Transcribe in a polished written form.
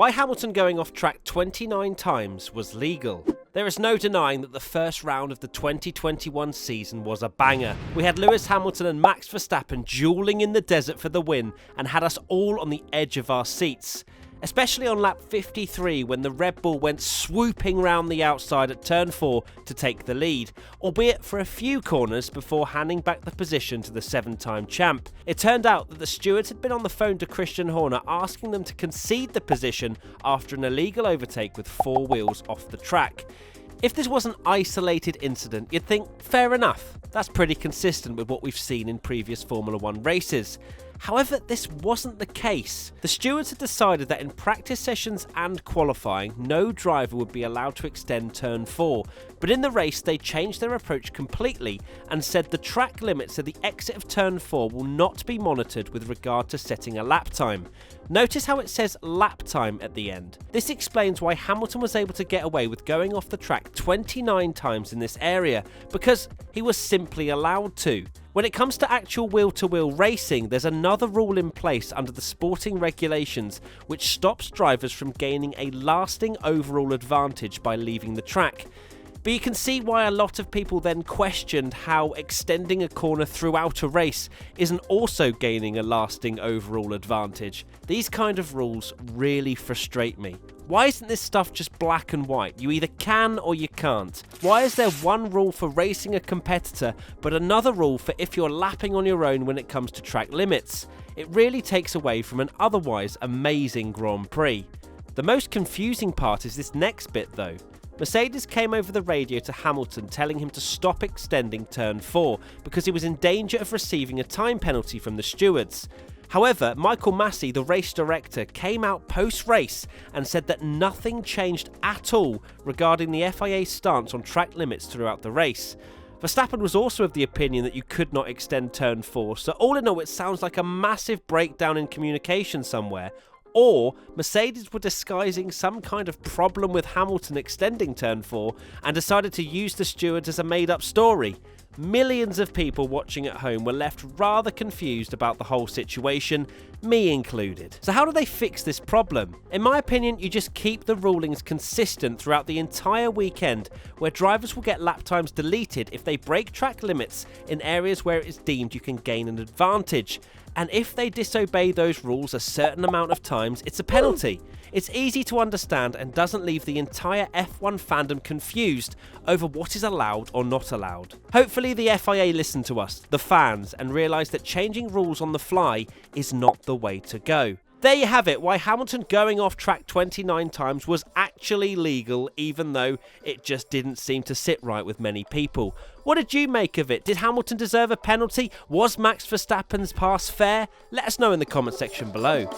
Why Hamilton going off track 29 times was legal. There is no denying that the first round of the 2021 season was a banger. We had Lewis Hamilton and Max Verstappen dueling in the desert for the win and had us all on the edge of our seats. Especially on lap 53 when the Red Bull went swooping round the outside at turn 4 to take the lead, albeit for a few corners before handing back the position to the 7-time champ. It turned out that the stewards had been on the phone to Christian Horner asking them to concede the position after an illegal overtake with 4 wheels off the track. If this was an isolated incident, you'd think, fair enough, that's pretty consistent with what we've seen in previous Formula 1 races. However, this wasn't the case. The stewards had decided that in practice sessions and qualifying, no driver would be allowed to extend turn 4, but in the race they changed their approach completely and said the track limits at the exit of turn 4 will not be monitored with regard to setting a lap time. Notice how it says lap time at the end. This explains why Hamilton was able to get away with going off the track 29 times in this area, because he was simply allowed to. When it comes to actual wheel-to-wheel racing, there's another rule in place under the sporting regulations which stops drivers from gaining a lasting overall advantage by leaving the track. But you can see why a lot of people then questioned how extending a corner throughout a race isn't also gaining a lasting overall advantage. These kind of rules really frustrate me. Why isn't this stuff just black and white? You either can or you can't. Why is there one rule for racing a competitor but another rule for if you're lapping on your own when it comes to track limits? It really takes away from an otherwise amazing Grand Prix. The most confusing part is this next bit though. Mercedes came over the radio to Hamilton telling him to stop extending turn 4 because he was in danger of receiving a time penalty from the stewards. However, Michael Massey, the race director, came out post-race and said that nothing changed at all regarding the FIA's stance on track limits throughout the race. Verstappen was also of the opinion that you could not extend turn 4, so all in all it sounds like a massive breakdown in communication somewhere, or Mercedes were disguising some kind of problem with Hamilton extending turn 4 and decided to use the stewards as a made-up story. Millions of people watching at home were left rather confused about the whole situation, me included. So how do they fix this problem? In my opinion, you just keep the rulings consistent throughout the entire weekend, where drivers will get lap times deleted if they break track limits in areas where it is deemed you can gain an advantage. And if they disobey those rules a certain amount of times, it's a penalty. It's easy to understand and doesn't leave the entire F1 fandom confused over what is allowed or not allowed. Hopefully the FIA listen to us, the fans, and realise that changing rules on the fly is not the way to go. There you have it, why Hamilton going off track 29 times was actually legal, even though it just didn't seem to sit right with many people. What did you make of it? Did Hamilton deserve a penalty? Was Max Verstappen's pass fair? Let us know in the comment section below.